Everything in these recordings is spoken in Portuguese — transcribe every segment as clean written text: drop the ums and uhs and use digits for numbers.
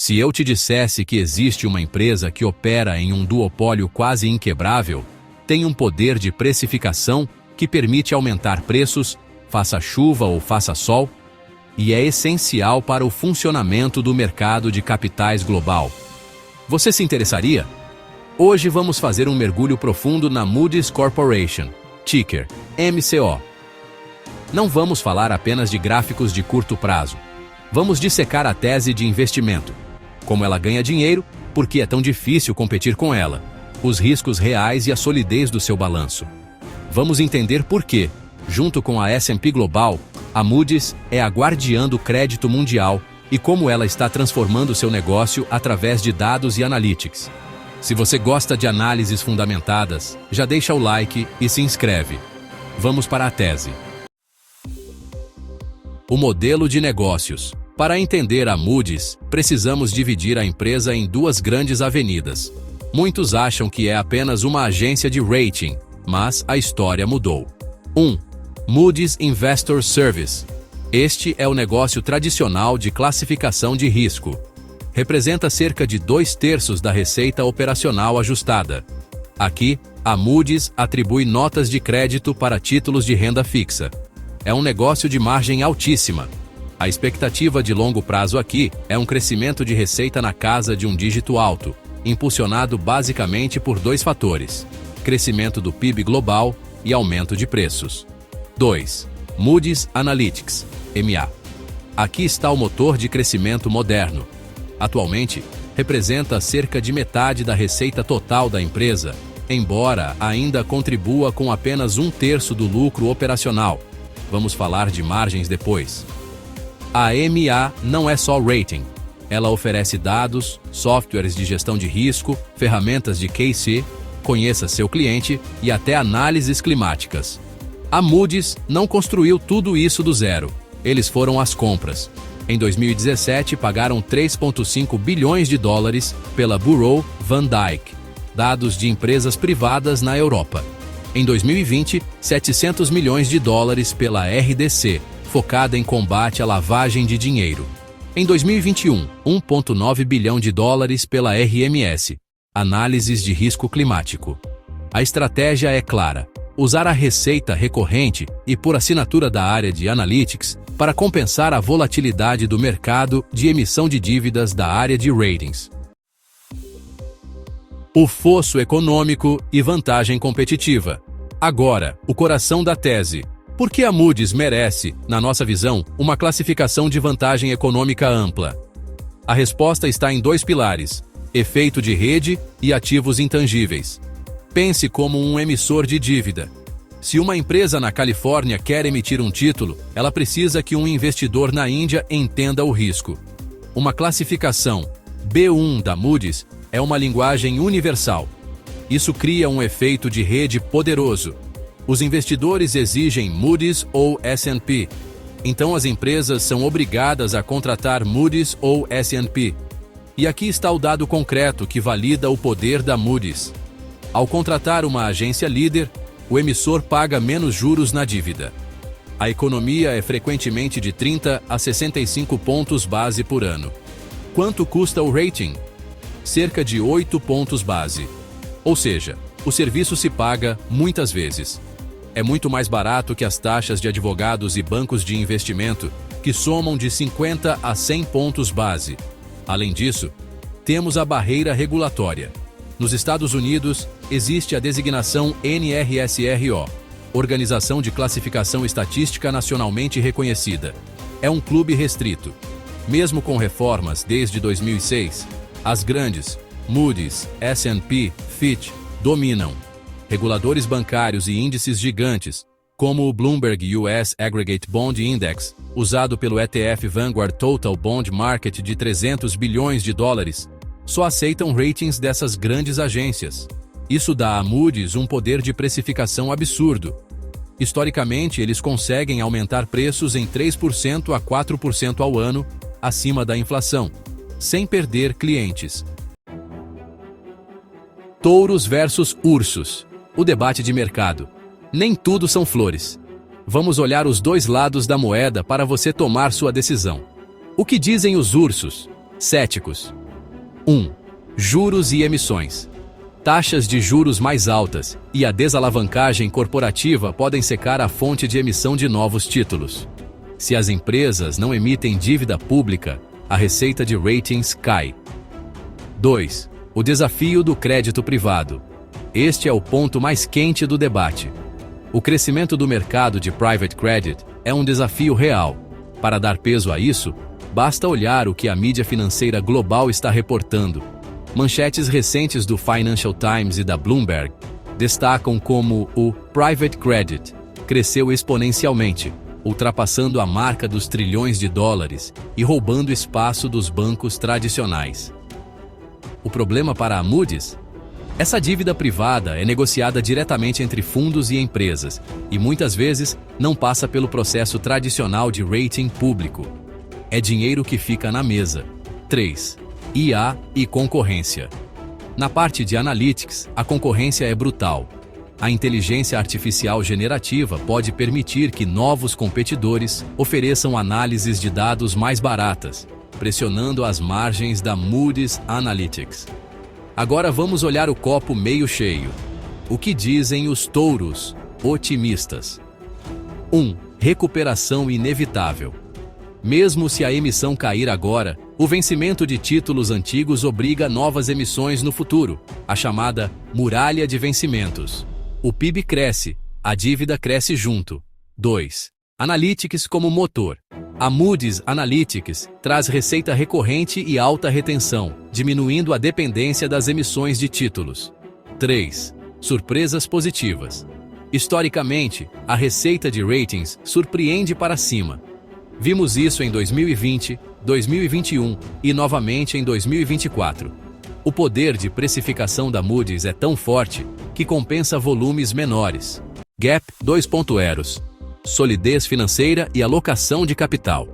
Se eu te dissesse que existe uma empresa que opera em um duopólio quase inquebrável, tem um poder de precificação que permite aumentar preços, faça chuva ou faça sol, e é essencial para o funcionamento do mercado de capitais global. Você se interessaria? Hoje vamos fazer um mergulho profundo na Moody's Corporation, ticker MCO. Não vamos falar apenas de gráficos de curto prazo. Vamos dissecar a tese de investimento. Como ela ganha dinheiro, por que é tão difícil competir com ela, os riscos reais e a solidez do seu balanço. Vamos entender por que, junto com a S&P Global, a Moody's é a guardiã do crédito mundial e como ela está transformando seu negócio através de dados e analytics. Se você gosta de análises fundamentadas, já deixa o like e se inscreve. Vamos para a tese. O modelo de negócios. Para entender a Moody's, precisamos dividir a empresa em duas grandes avenidas. Muitos acham que é apenas uma agência de rating, mas a história mudou. 1. Moody's Investor Service. Este é o negócio tradicional de classificação de risco. Representa cerca de 2/3 da receita operacional ajustada. Aqui, a Moody's atribui notas de crédito para títulos de renda fixa. É um negócio de margem altíssima. A expectativa de longo prazo aqui é um crescimento de receita na casa de um dígito alto, impulsionado basicamente por dois fatores: crescimento do PIB global e aumento de preços. 2. Moody's Analytics, MA. Aqui está o motor de crescimento moderno. Atualmente, representa cerca de metade da receita total da empresa, embora ainda contribua com apenas 1/3 do lucro operacional. Vamos falar de margens depois. A MA não é só rating. Ela oferece dados, softwares de gestão de risco, ferramentas de QC, conheça seu cliente e até análises climáticas. A Moody's não construiu tudo isso do zero. Eles foram às compras. Em 2017, pagaram 3,5 bilhões de dólares pela Bureau van Dijk, dados de empresas privadas na Europa. Em 2020, 700 milhões de dólares pela RDC, focada em combate à lavagem de dinheiro. Em 2021, 1,9 bilhão de dólares pela RMS, análises de risco climático. A estratégia é clara: usar a receita recorrente e por assinatura da área de Analytics para compensar a volatilidade do mercado de emissão de dívidas da área de ratings. O fosso econômico e vantagem competitiva. Agora, o coração da tese. Por que a Moody's merece, na nossa visão, uma classificação de vantagem econômica ampla? A resposta está em dois pilares: efeito de rede e ativos intangíveis. Pense como um emissor de dívida. Se uma empresa na Califórnia quer emitir um título, ela precisa que um investidor na Índia entenda o risco. Uma classificação B1 da Moody's é uma linguagem universal. Isso cria um efeito de rede poderoso. Os investidores exigem Moody's ou S&P. Então as empresas são obrigadas a contratar Moody's ou S&P. E aqui está o dado concreto que valida o poder da Moody's. Ao contratar uma agência líder, o emissor paga menos juros na dívida. A economia é frequentemente de 30 a 65 pontos base por ano. Quanto custa o rating? Cerca de 8 pontos base. Ou seja, o serviço se paga muitas vezes. É muito mais barato que as taxas de advogados e bancos de investimento, que somam de 50 a 100 pontos base. Além disso, temos a barreira regulatória. Nos Estados Unidos, existe a designação NRSRO, Organização de Classificação Estatística Nacionalmente Reconhecida. É um clube restrito. Mesmo com reformas desde 2006, as grandes, Moody's, S&P, Fitch, dominam. Reguladores bancários e índices gigantes, como o Bloomberg US Aggregate Bond Index, usado pelo ETF Vanguard Total Bond Market de 300 bilhões de dólares, só aceitam ratings dessas grandes agências. Isso dá a Moody's um poder de precificação absurdo. Historicamente, eles conseguem aumentar preços em 3% a 4% ao ano, acima da inflação, sem perder clientes. Touros versus ursos. O debate de mercado. Nem tudo são flores. Vamos olhar os dois lados da moeda para você tomar sua decisão. O que dizem os ursos? Céticos. 1. Juros e emissões. Taxas de juros mais altas e a desalavancagem corporativa podem secar a fonte de emissão de novos títulos. Se as empresas não emitem dívida pública, a receita de ratings cai. 2. O desafio do crédito privado. Este é o ponto mais quente do debate. O crescimento do mercado de private credit é um desafio real. Para dar peso a isso, basta olhar o que a mídia financeira global está reportando. Manchetes recentes do Financial Times e da Bloomberg destacam como o private credit cresceu exponencialmente, ultrapassando a marca dos trilhões de dólares e roubando espaço dos bancos tradicionais. O problema para a Moody's? Essa dívida privada é negociada diretamente entre fundos e empresas e muitas vezes não passa pelo processo tradicional de rating público. É dinheiro que fica na mesa. 3. IA e concorrência. Na parte de analytics, a concorrência é brutal. A inteligência artificial generativa pode permitir que novos competidores ofereçam análises de dados mais baratas, pressionando as margens da Moody's Analytics. Agora vamos olhar o copo meio cheio. O que dizem os touros otimistas? 1. Recuperação inevitável. Mesmo se a emissão cair agora, o vencimento de títulos antigos obriga novas emissões no futuro, a chamada muralha de vencimentos. O PIB cresce, a dívida cresce junto. 2. Analytics como motor. A Moody's Analytics traz receita recorrente e alta retenção, diminuindo a dependência das emissões de títulos. 3. Surpresas positivas. Historicamente, a receita de ratings surpreende para cima. Vimos isso em 2020, 2021 e novamente em 2024. O poder de precificação da Moody's é tão forte que compensa volumes menores. Gap 2.0. Solidez financeira e alocação de capital.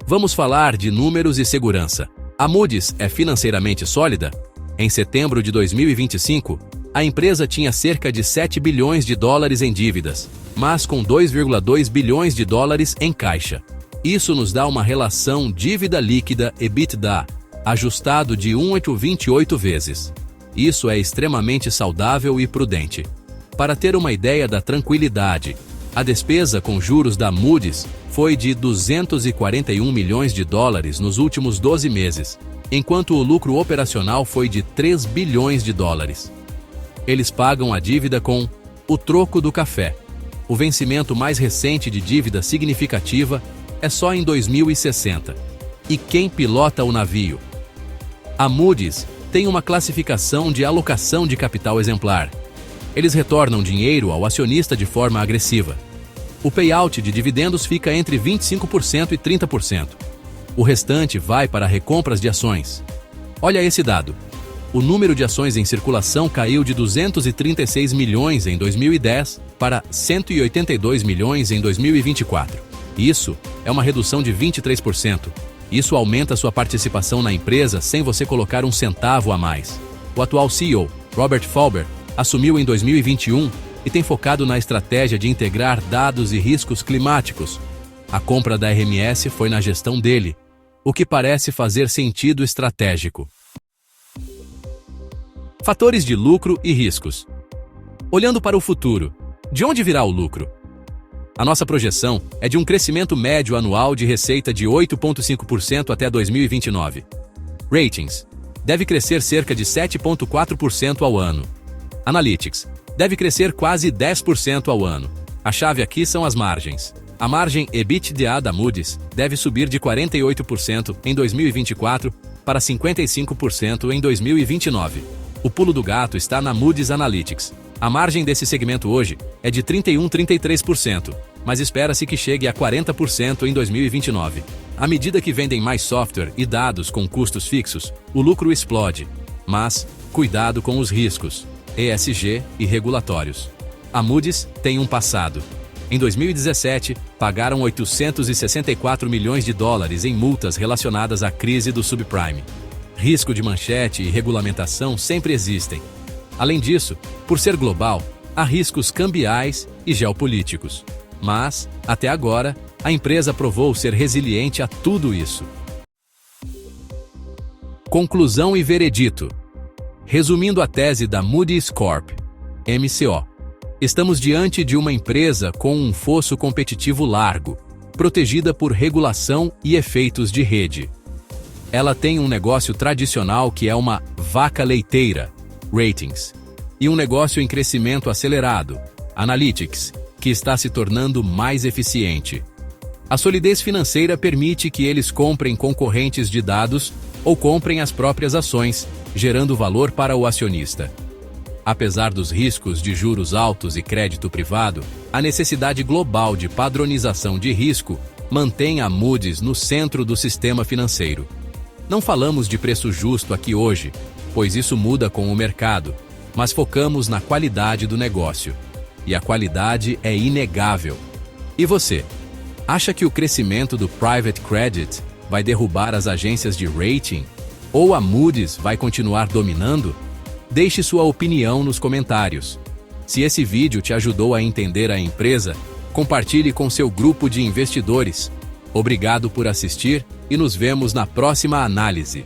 Vamos falar de números e segurança. A Moody's é financeiramente sólida? Em setembro de 2025, a empresa tinha cerca de 7 bilhões de dólares em dívidas, mas com 2,2 bilhões de dólares em caixa. Isso nos dá uma relação dívida líquida EBITDA, ajustado de 1,28 vezes. Isso é extremamente saudável e prudente. Para ter uma ideia da tranquilidade, a despesa com juros da Moody's foi de 241 milhões de dólares nos últimos 12 meses, enquanto o lucro operacional foi de 3 bilhões de dólares. Eles pagam a dívida com o troco do café. O vencimento mais recente de dívida significativa é só em 2060. E quem pilota o navio? A Moody's tem uma classificação de alocação de capital exemplar. Eles retornam dinheiro ao acionista de forma agressiva. O payout de dividendos fica entre 25% e 30%. O restante vai para recompras de ações. Olha esse dado. O número de ações em circulação caiu de 236 milhões em 2010 para 182 milhões em 2024. Isso é uma redução de 23%. Isso aumenta sua participação na empresa sem você colocar um centavo a mais. O atual CEO, Robert Fauber, assumiu em 2021 e tem focado na estratégia de integrar dados e riscos climáticos. A compra da RMS foi na gestão dele, o que parece fazer sentido estratégico. Fatores de lucro e riscos. Olhando para o futuro, de onde virá o lucro? A nossa projeção é de um crescimento médio anual de receita de 8,5% até 2029. Ratings deve crescer cerca de 7,4% ao ano. Analytics deve crescer quase 10% ao ano. A chave aqui são as margens. A margem EBITDA da Moody's deve subir de 48% em 2024 para 55% em 2029. O pulo do gato está na Moody's Analytics. A margem desse segmento hoje é de 31-33%, mas espera-se que chegue a 40% em 2029. À medida que vendem mais software e dados com custos fixos, o lucro explode. Mas, cuidado com os riscos, ESG e regulatórios. A Moody's tem um passado. Em 2017, pagaram 864 milhões de dólares em multas relacionadas à crise do subprime. Risco de manchete e regulamentação sempre existem. Além disso, por ser global, há riscos cambiais e geopolíticos. Mas, até agora, a empresa provou ser resiliente a tudo isso. Conclusão e veredito. Resumindo a tese da Moody's Corp, MCO, estamos diante de uma empresa com um fosso competitivo largo, protegida por regulação e efeitos de rede. Ela tem um negócio tradicional que é uma vaca leiteira, ratings, e um negócio em crescimento acelerado, analytics, que está se tornando mais eficiente. A solidez financeira permite que eles comprem concorrentes de dados ou comprem as próprias ações, gerando valor para o acionista. Apesar dos riscos de juros altos e crédito privado, a necessidade global de padronização de risco mantém a Moody's no centro do sistema financeiro. Não falamos de preço justo aqui hoje, pois isso muda com o mercado, mas focamos na qualidade do negócio. E a qualidade é inegável. E você? Acha que o crescimento do private credit vai derrubar as agências de rating? Ou a Moody's vai continuar dominando? Deixe sua opinião nos comentários. Se esse vídeo te ajudou a entender a empresa, compartilhe com seu grupo de investidores. Obrigado por assistir e nos vemos na próxima análise.